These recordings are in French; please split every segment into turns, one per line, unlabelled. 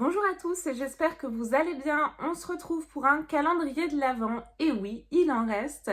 Bonjour à tous et j'espère que vous allez bien. On se retrouve pour un calendrier de l'Avent. Et oui, il en reste.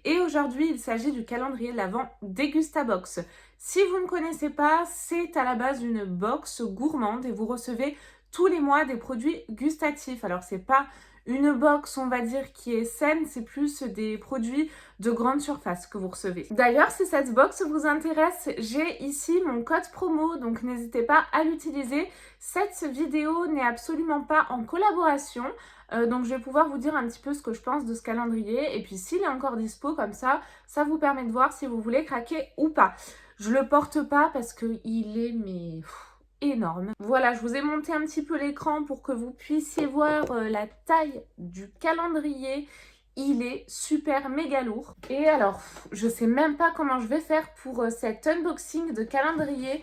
Et aujourd'hui, il s'agit du calendrier de l'Avent Dégustabox. Si vous ne connaissez pas, c'est à la base une box gourmande et vous recevez tous les mois des produits gustatifs. Alors, c'est pas une box, on va dire, qui est saine, c'est plus des produits de grande surface que vous recevez. D'ailleurs, si cette box vous intéresse, j'ai ici mon code promo, donc n'hésitez pas à l'utiliser. Cette vidéo n'est absolument pas en collaboration, donc je vais pouvoir vous dire un petit peu ce que je pense de ce calendrier, et puis s'il est encore dispo comme ça vous permet de voir si vous voulez craquer ou pas. Je le porte pas parce qu'il est énorme. Voilà, je vous ai monté un petit peu l'écran pour que vous puissiez voir la taille du calendrier. Il est super méga lourd. Et alors, je sais même pas comment je vais faire pour cet unboxing de calendrier.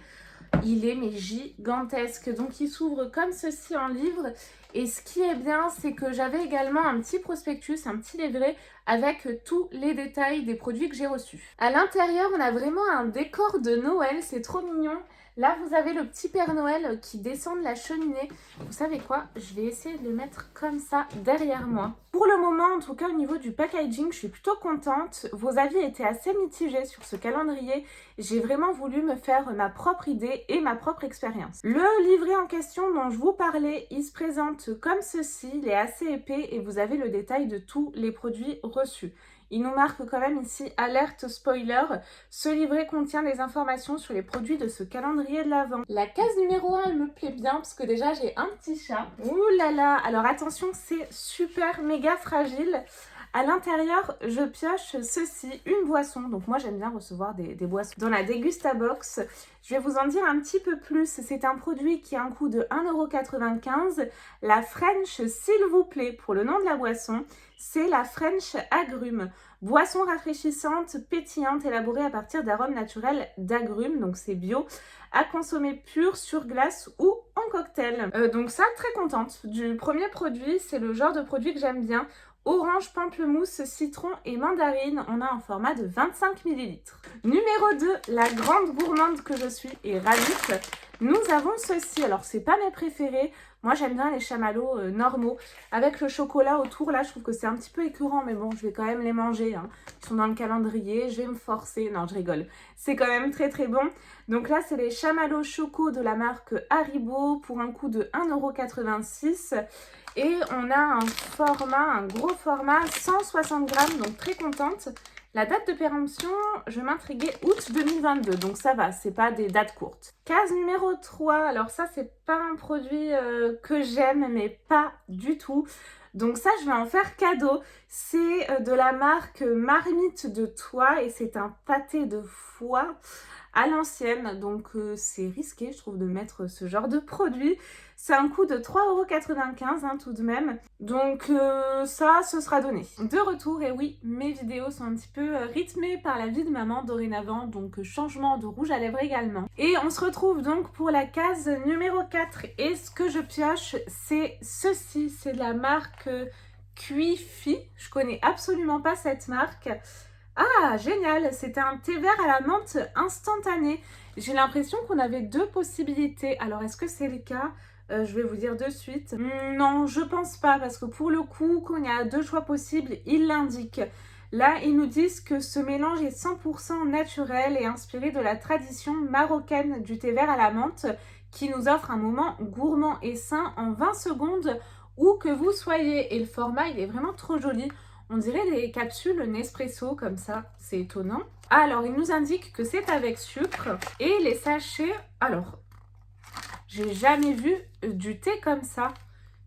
Il est gigantesque. Donc il s'ouvre comme ceci en livre. Et ce qui est bien, c'est que j'avais également un petit prospectus, un petit livret avec tous les détails des produits que j'ai reçus. À l'intérieur, on a vraiment un décor de Noël, c'est trop mignon. Là, vous avez le petit Père Noël qui descend de la cheminée. Vous savez quoi? Je vais essayer de le mettre comme ça derrière moi. Pour le moment, en tout cas au niveau du packaging, je suis plutôt contente. Vos avis étaient assez mitigés sur ce calendrier. J'ai vraiment voulu me faire ma propre idée et ma propre expérience. Le livret en question dont je vous parlais, il se présente comme ceci. Il est assez épais et vous avez le détail de tous les produits reçus. Il nous marque quand même ici alerte spoiler. Ce livret contient des informations sur les produits de ce calendrier de l'Avent. La case numéro 1, elle me plaît bien parce que déjà j'ai un petit chat. Ouh là là, alors attention, c'est super méga fragile. À l'intérieur, je pioche ceci, une boisson. Donc moi, j'aime bien recevoir des boissons dans la Dégustabox. Je vais vous en dire un petit peu plus. C'est un produit qui a un coût de 1,95 €. La French, s'il vous plaît, pour le nom de la boisson, c'est la French Agrumes. Boisson rafraîchissante, pétillante, élaborée à partir d'arômes naturels d'agrumes. Donc c'est bio, à consommer pur, sur glace ou en cocktail. Donc ça, très contente du premier produit. C'est le genre de produit que j'aime bien. Orange, pamplemousse, citron et mandarine. On a un format de 25 ml. Numéro 2, la grande gourmande que je suis et ravie. Nous avons ceci. Alors, c'est pas mes préférés. Moi, j'aime bien les chamallows normaux. Avec le chocolat autour, là, je trouve que c'est un petit peu écœurant. Mais bon, je vais quand même les manger. Ils sont dans le calendrier. Je vais me forcer. Non, je rigole. C'est quand même très, très bon. Donc là, c'est les chamallows choco de la marque Haribo pour un coût de 1,86 €. Et on a un gros format, 160 grammes, donc très contente. La date de péremption, je m'intriguais, août 2022, donc ça va, c'est pas des dates courtes. Case numéro 3, alors ça c'est pas un produit que j'aime, mais pas du tout. Donc ça, je vais en faire cadeau. C'est de la marque Marmite de Toit et c'est un pâté de foie à l'ancienne. Donc c'est risqué, je trouve, de mettre ce genre de produit. C'est un coût de 3,95 € tout de même. Donc ça, ce sera donné. De retour, et oui, mes vidéos sont un petit peu rythmées par la vie de maman dorénavant. Donc changement de rouge à lèvres également. Et on se retrouve donc pour la case numéro 4. Et ce que je pioche, c'est ceci. C'est de la marque Cuifi. Je connais absolument pas cette marque. Ah, génial! C'était un thé vert à la menthe instantané. J'ai l'impression qu'on avait deux possibilités. Alors, est-ce que c'est le cas? Je vais vous dire de suite. Non, je pense pas, parce que pour le coup, quand il y a deux choix possibles, ils l'indiquent. Là, ils nous disent que ce mélange est 100% naturel et inspiré de la tradition marocaine du thé vert à la menthe, qui nous offre un moment gourmand et sain en 20 secondes, où que vous soyez. Et le format, il est vraiment trop joli. On dirait des capsules Nespresso comme ça, c'est étonnant. Alors, il nous indique que c'est avec sucre et les sachets. Alors, j'ai jamais vu du thé comme ça.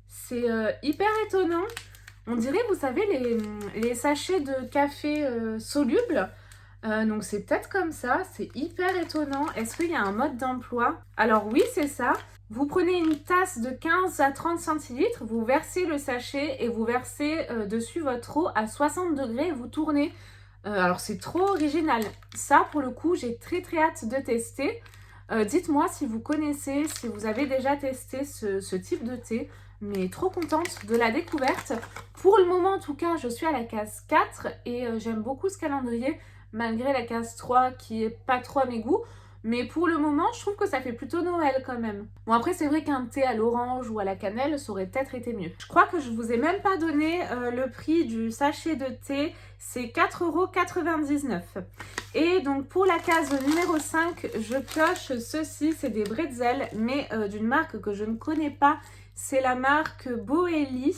C'est hyper étonnant. On dirait, vous savez, les sachets de café solubles. Donc, c'est peut-être comme ça. C'est hyper étonnant. Est-ce qu'il y a un mode d'emploi? Alors, oui, c'est ça. Vous prenez une tasse de 15 à 30 centilitres, vous versez le sachet et vous versez dessus votre eau à 60 degrés et vous tournez. Alors c'est trop original. Ça, pour le coup, j'ai très très hâte de tester. Dites-moi si vous connaissez, si vous avez déjà testé ce type de thé. Mais trop contente de la découverte. Pour le moment, en tout cas, je suis à la case 4 et j'aime beaucoup ce calendrier, malgré la case 3 qui est pas trop à mes goûts. Mais pour le moment, je trouve que ça fait plutôt Noël quand même. Bon, après, c'est vrai qu'un thé à l'orange ou à la cannelle, ça aurait peut-être été mieux. Je crois que je vous ai même pas donné le prix du sachet de thé. C'est 4,99 €. Et donc, pour la case numéro 5, je pioche ceci. C'est des bretzels, mais d'une marque que je ne connais pas. C'est la marque Boeli.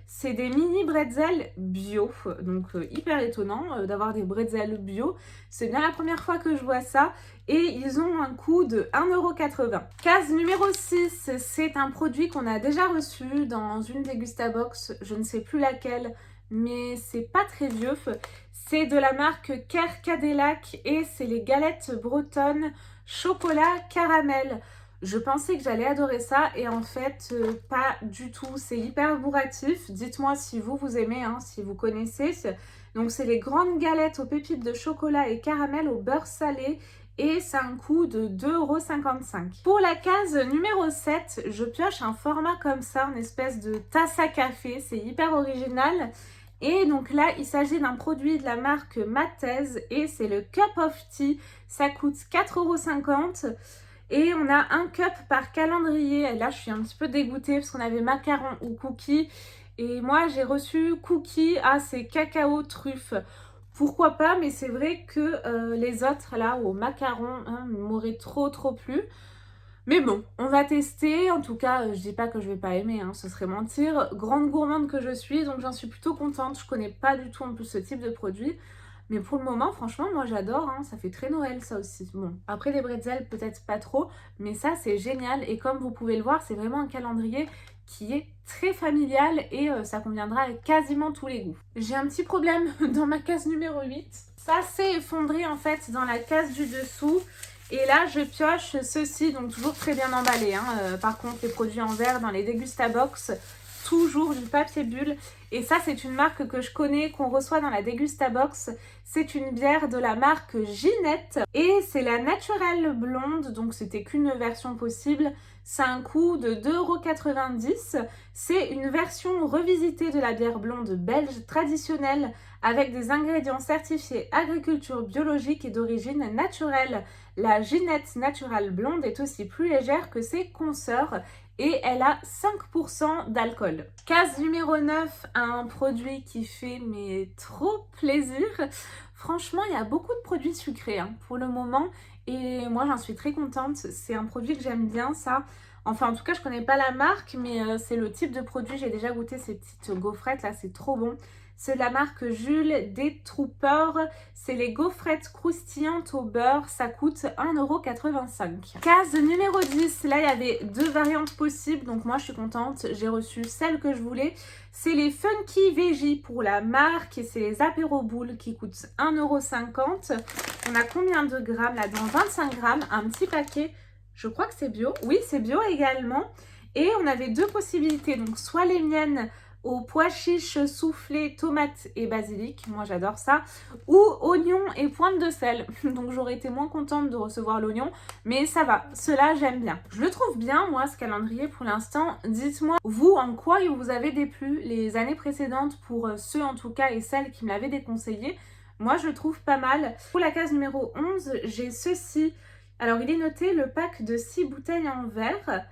C'est des mini bretzels bio. Donc, hyper étonnant d'avoir des bretzels bio. C'est bien la première fois que je vois ça. Et ils ont un coût de 1,80 €. Case numéro 6, c'est un produit qu'on a déjà reçu dans une Degustabox. Je ne sais plus laquelle, mais c'est pas très vieux. C'est de la marque Care Cadillac et c'est les galettes bretonnes chocolat caramel. Je pensais que j'allais adorer ça et en fait, pas du tout. C'est hyper bourratif. Dites-moi si vous aimez, hein, si vous connaissez. Donc, c'est les grandes galettes aux pépites de chocolat et caramel au beurre salé et ça a un coût de 2,55 €. Pour la case numéro 7, je pioche un format comme ça, une espèce de tasse à café. C'est hyper original. Et donc là, il s'agit d'un produit de la marque Matez et c'est le Cup of Tea. Ça coûte 4,50 € et on a un cup par calendrier. Et là, je suis un petit peu dégoûtée parce qu'on avait macaron ou cookies. Et moi, j'ai reçu cookies, c'est cacao truffe. Pourquoi pas, mais c'est vrai que les autres, là, au macaron, m'auraient trop plu. Mais bon, on va tester. En tout cas, je dis pas que je vais pas aimer, ce serait mentir. Grande gourmande que je suis, donc j'en suis plutôt contente. Je connais pas du tout en plus ce type de produit. Mais pour le moment, franchement, moi j'adore. Ça fait très Noël, ça aussi. Bon, après les bretzels, peut-être pas trop. Mais ça, c'est génial. Et comme vous pouvez le voir, c'est vraiment un calendrier qui est très familial et ça conviendra à quasiment tous les goûts. J'ai un petit problème dans ma case numéro 8. Ça s'est effondré en fait dans la case du dessous. Et là, je pioche ceci, donc toujours très bien emballé. Par contre, les produits en verre dans les Degustabox, toujours du papier bulle. Et ça, c'est une marque que je connais, qu'on reçoit dans la Degustabox. C'est une bière de la marque Ginette. Et c'est la Naturelle Blonde, donc c'était qu'une version possible. C'est un coût de 2,90 €. C'est une version revisitée de la bière blonde belge traditionnelle avec des ingrédients certifiés agriculture biologique et d'origine naturelle. La Ginette Naturelle Blonde est aussi plus légère que ses consoeurs et elle a 5% d'alcool. Case numéro 9, un produit qui fait trop plaisir. Franchement, il y a beaucoup de produits sucrés pour le moment et moi j'en suis très contente. C'est un produit que j'aime bien, ça. Enfin, en tout cas, je connais pas la marque, mais c'est le type de produit. J'ai déjà goûté ces petites gaufrettes là, c'est trop bon. C'est de la marque Jules des Troopers. C'est les gaufrettes croustillantes au beurre. Ça coûte 1,85 €. Case numéro 10. Là, il y avait deux variantes possibles. Donc, moi, je suis contente. J'ai reçu celle que je voulais. C'est les Funky Veggie pour la marque. Et c'est les apéro boules qui coûtent 1,50 €. On a combien de grammes là-dedans? 25 grammes. Un petit paquet. Je crois que c'est bio. Oui, c'est bio également. Et on avait deux possibilités. Donc, soit les miennes aux pois chiches soufflés, tomates et basilic, moi j'adore ça, ou oignons et pointe de sel. Donc j'aurais été moins contente de recevoir l'oignon, mais ça va, cela j'aime bien. Je le trouve bien, moi, ce calendrier pour l'instant. Dites-moi, vous, en quoi il vous avait déplu les années précédentes, pour ceux en tout cas et celles qui me l'avaient déconseillé. Moi je le trouve pas mal. Pour la case numéro 11, j'ai ceci. Alors il est noté le pack de 6 bouteilles en verre.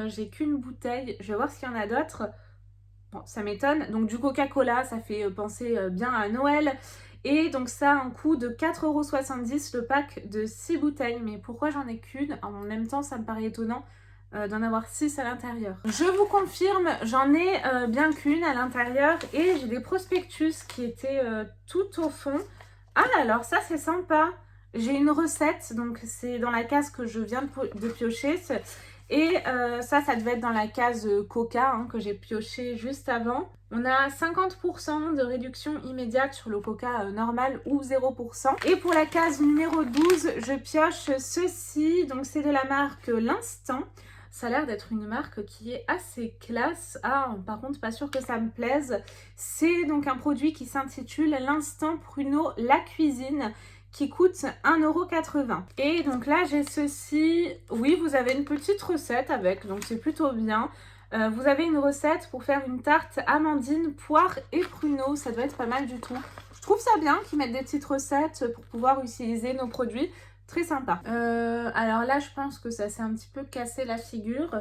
J'ai qu'une bouteille, je vais voir s'il y en a d'autres. Bon, ça m'étonne. Donc du Coca-Cola, ça fait penser bien à Noël. Et donc ça a un coût de 4,70 € le pack de 6 bouteilles. Mais pourquoi j'en ai qu'une? En même temps, ça me paraît étonnant d'en avoir 6 à l'intérieur. Je vous confirme, j'en ai bien qu'une à l'intérieur. Et j'ai des prospectus qui étaient tout au fond. Ah, alors ça c'est sympa. J'ai une recette, donc c'est dans la case que je viens de piocher. Et ça devait être dans la case Coca que j'ai pioché juste avant. On a 50% de réduction immédiate sur le Coca normal ou 0%. Et pour la case numéro 12, je pioche ceci. Donc c'est de la marque L'Instant. Ça a l'air d'être une marque qui est assez classe. Ah, par contre, pas sûr que ça me plaise. C'est donc un produit qui s'intitule L'Instant Pruneau La Cuisine, qui coûte 1,80 €. Et donc là, j'ai ceci. Oui, vous avez une petite recette avec, donc c'est plutôt bien. Vous avez une recette pour faire une tarte amandine, poire et pruneau. Ça doit être pas mal du tout. Je trouve ça bien qu'ils mettent des petites recettes pour pouvoir utiliser nos produits. très sympa. Alors là, je pense que ça s'est un petit peu cassé la figure.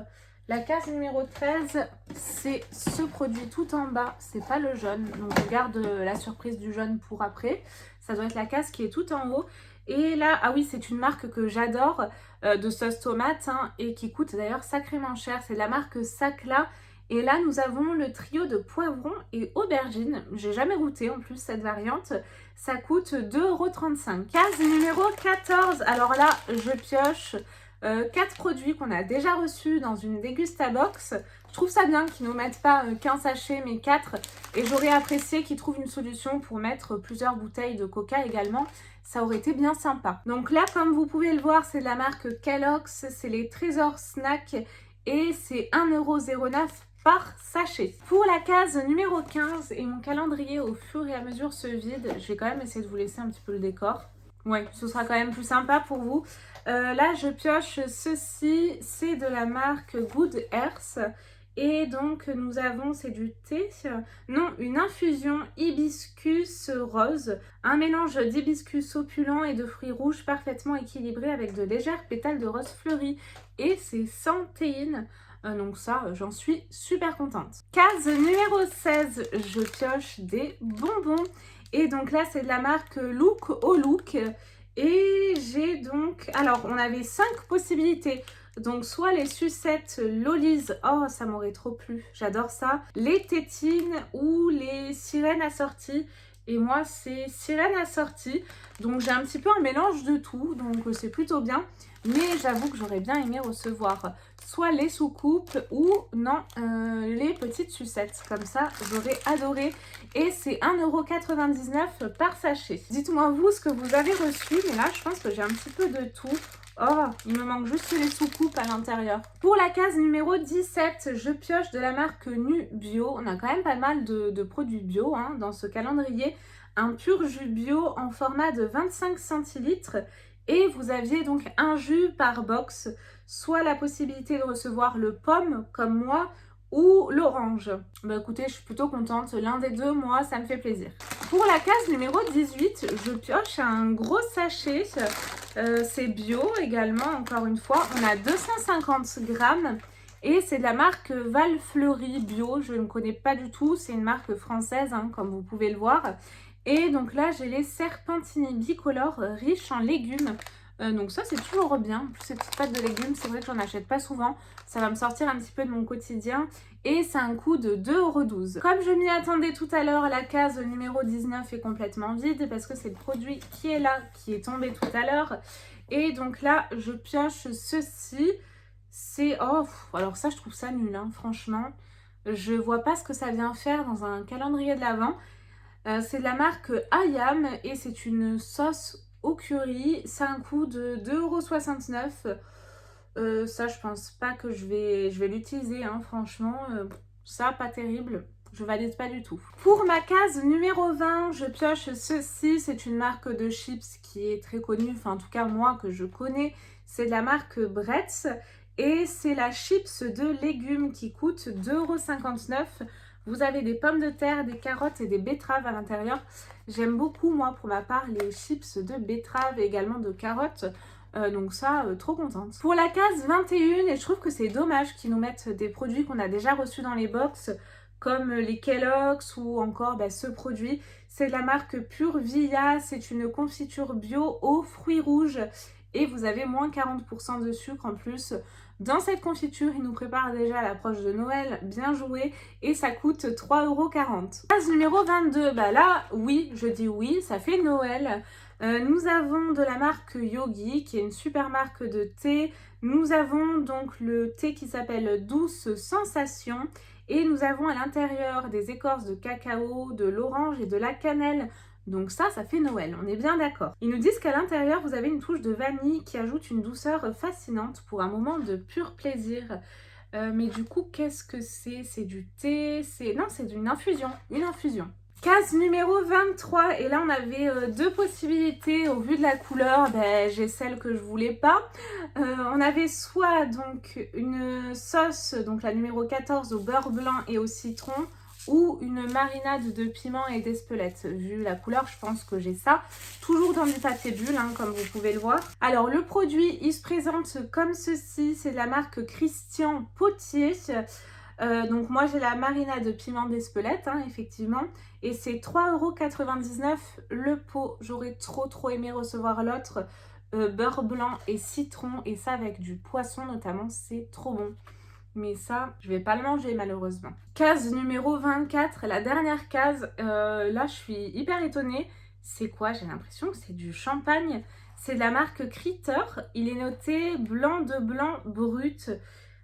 La case numéro 13, c'est ce produit tout en bas, c'est pas le jaune. Donc je garde la surprise du jaune pour après. Ça doit être la case qui est tout en haut. Et là, ah oui, c'est une marque que j'adore, de sauce tomate, hein, et qui coûte d'ailleurs sacrément cher. C'est la marque Sacla. Et là, nous avons le trio de poivrons et aubergines. J'ai jamais goûté en plus cette variante. Ça coûte 2,35 €. Case numéro 14. Alors là, je pioche 4 produits qu'on a déjà reçus dans une Dégustabox. Je trouve ça bien qu'ils ne nous mettent pas 15 sachets mais 4. Et j'aurais apprécié qu'ils trouvent une solution pour mettre plusieurs bouteilles de coca également. Ça aurait été bien sympa. Donc là, comme vous pouvez le voir, c'est de la marque Kellogg's. C'est les Trésors Snack et c'est 1,09 € par sachet. Pour la case numéro 15, et mon calendrier au fur et à mesure se vide, je vais quand même essayer de vous laisser un petit peu le décor. Ouais, ce sera quand même plus sympa pour vous. Là, je pioche ceci, c'est de la marque Good Earth. Et donc, nous avons, c'est du thé, non, une infusion hibiscus rose. Un mélange d'hibiscus opulent et de fruits rouges parfaitement équilibré avec de légères pétales de rose fleuries. Et c'est sans théine. Donc ça, j'en suis super contente. Case numéro 16, je pioche des bonbons. Et donc là, c'est de la marque Look au Look. Et j'ai donc... Alors, on avait 5 possibilités. Donc, soit les sucettes Lollies. Oh, ça m'aurait trop plu. J'adore ça. Les tétines ou les sirènes assorties. Et moi, c'est sirène assortie. Donc, j'ai un petit peu un mélange de tout. Donc, c'est plutôt bien. Mais j'avoue que j'aurais bien aimé recevoir soit les soucoupes ou non, les petites sucettes. Comme ça, j'aurais adoré. Et c'est 1,99 € par sachet. Dites-moi vous ce que vous avez reçu. Mais là, je pense que j'ai un petit peu de tout. Oh, il me manque juste les soucoupes à l'intérieur. Pour la case numéro 17, je pioche de la marque Nu Bio. On a quand même pas mal de produits bio hein, dans ce calendrier. Un pur jus bio en format de 25 centilitres. Et vous aviez donc un jus par box, soit la possibilité de recevoir le pomme comme moi ou l'orange. Bah écoutez, je suis plutôt contente, l'un des deux, moi, ça me fait plaisir. Pour la case numéro 18, je pioche un gros sachet, c'est bio également, encore une fois, on a 250 grammes. Et c'est de la marque Valfleury Bio, je ne connais pas du tout, c'est une marque française, hein, comme vous pouvez le voir. Et donc là, j'ai les Serpentini bicolores riches en légumes. Donc ça, c'est toujours bien. En plus, ces petites pâtes de légumes, c'est vrai que j'en achète pas souvent. Ça va me sortir un petit peu de mon quotidien. Et c'est un coût de 2,12 €. Comme je m'y attendais tout à l'heure, la case numéro 19 est complètement vide parce que c'est le produit qui est là, qui est tombé tout à l'heure. Et donc là, je pioche ceci. C'est... Oh, alors ça, je trouve ça nul, hein, franchement. Je vois pas ce que ça vient faire dans un calendrier de l'Avent. C'est de la marque Ayam et c'est une sauce au curry. C'est un coût de 2,69 €. Ça, je pense pas que je vais l'utiliser, hein, franchement. Ça, pas terrible. Je valide pas du tout. Pour ma case numéro 20, je pioche ceci. C'est une marque de chips qui est très connue, enfin en tout cas moi que je connais. C'est de la marque Bretz et c'est la chips de légumes qui coûte 2,59 €. Vous avez des pommes de terre, des carottes et des betteraves à l'intérieur. J'aime beaucoup, moi, pour ma part, les chips de betteraves et également de carottes. Donc ça, trop contente. Pour la case 21, et je trouve que c'est dommage qu'ils nous mettent des produits qu'on a déjà reçus dans les box, comme les Kellogg's ou encore ce produit. C'est de la marque Pure Via, c'est une confiture bio aux fruits rouges. Et vous avez moins 40% de sucre en plus. Dans cette confiture, ils nous préparent déjà à l'approche de Noël, bien joué, et ça coûte 3,40 €. Case numéro 22, bah là, oui, je dis oui, ça fait Noël. Nous avons de la marque Yogi, qui est une super marque de thé. Nous avons donc le thé qui s'appelle Douce Sensation. Et nous avons à l'intérieur des écorces de cacao, de l'orange et de la cannelle. Donc ça fait Noël, on est bien d'accord. Ils nous disent qu'à l'intérieur, vous avez une touche de vanille qui ajoute une douceur fascinante pour un moment de pur plaisir. Mais du coup, qu'est-ce que c'est? C'est du thé? Non, c'est une infusion. Une infusion. Case numéro 23. Et là, on avait deux possibilités. Au vu de la couleur, j'ai celle que je voulais pas. On avait soit donc une sauce, donc la numéro 14 au beurre blanc et au citron, ou une marinade de piment et d'espelette. Vu la couleur, je pense que j'ai ça. Toujours dans du papier bulle, hein, comme vous pouvez le voir. Alors, le produit, il se présente comme ceci. C'est de la marque Christian Potier. Donc moi j'ai la marinade de piment d'Espelette, hein, effectivement, et c'est 3,99 € le pot. J'aurais trop aimé recevoir l'autre, beurre blanc et citron, et ça avec du poisson notamment, c'est trop bon. Mais ça, je vais pas le manger malheureusement. Case numéro 24, la dernière case, là je suis hyper étonnée. C'est quoi? J'ai l'impression que c'est du champagne. C'est de la marque Critter, il est noté blanc de blanc brut.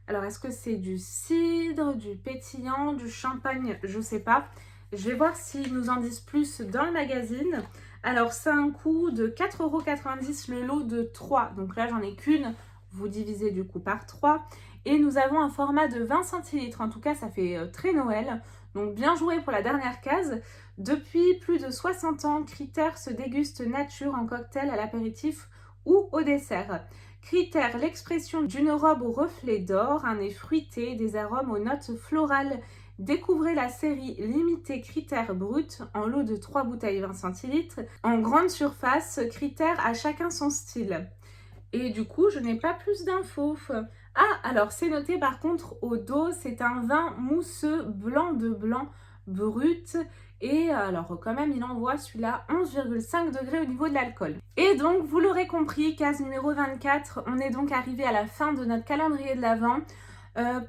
Alors, est-ce que c'est du cidre, du pétillant, du champagne? Je sais pas. Je vais voir s'ils nous en disent plus dans le magazine. Alors, c'est un coût de 4,90 € le lot de 3. Donc là, j'en ai qu'une. Vous divisez du coup par 3. Et nous avons un format de 20 centilitres. En tout cas, ça fait très Noël. Donc, bien joué pour la dernière case. Depuis plus de 60 ans, Critter se déguste nature en cocktail à l'apéritif ou au dessert. Critter, l'expression d'une robe aux reflets d'or, un nez fruité, des arômes aux notes florales. Découvrez la série limitée Critter Brut en lot de 3 bouteilles 20 centilitres. En grande surface, Critter a chacun son style. Et du coup, je n'ai pas plus d'infos. Ah, alors c'est noté par contre au dos, c'est un vin mousseux blanc de blanc brut. Et alors quand même, il envoie celui-là 11,5 degrés au niveau de l'alcool. Et donc, vous l'aurez compris, case numéro 24, on est donc arrivé à la fin de notre calendrier de l'Avent.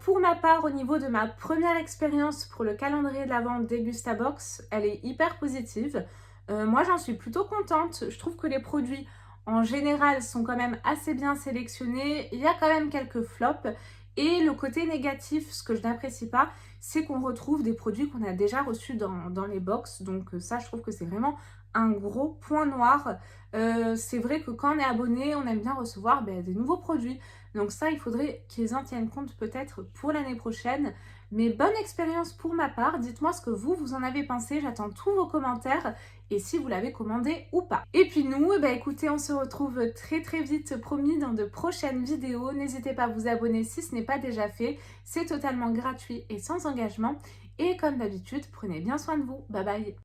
Pour ma part, au niveau de ma première expérience pour le calendrier de l'Avent Degustabox, elle est hyper positive. Moi, j'en suis plutôt contente. Je trouve que les produits en général sont quand même assez bien sélectionnés. Il y a quand même quelques flops. Et le côté négatif, ce que je n'apprécie pas, c'est qu'on retrouve des produits qu'on a déjà reçus dans les box. Donc ça, je trouve que c'est vraiment un gros point noir. C'est vrai que quand on est abonné, on aime bien recevoir des nouveaux produits. Donc ça, il faudrait qu'ils en tiennent compte peut-être pour l'année prochaine. Mais bonne expérience pour ma part. Dites-moi ce que vous en avez pensé. J'attends tous vos commentaires et si vous l'avez commandé ou pas. Et puis nous, écoutez, on se retrouve très vite, promis, dans de prochaines vidéos. N'hésitez pas à vous abonner si ce n'est pas déjà fait. C'est totalement gratuit et sans engagement. Et comme d'habitude, prenez bien soin de vous. Bye bye.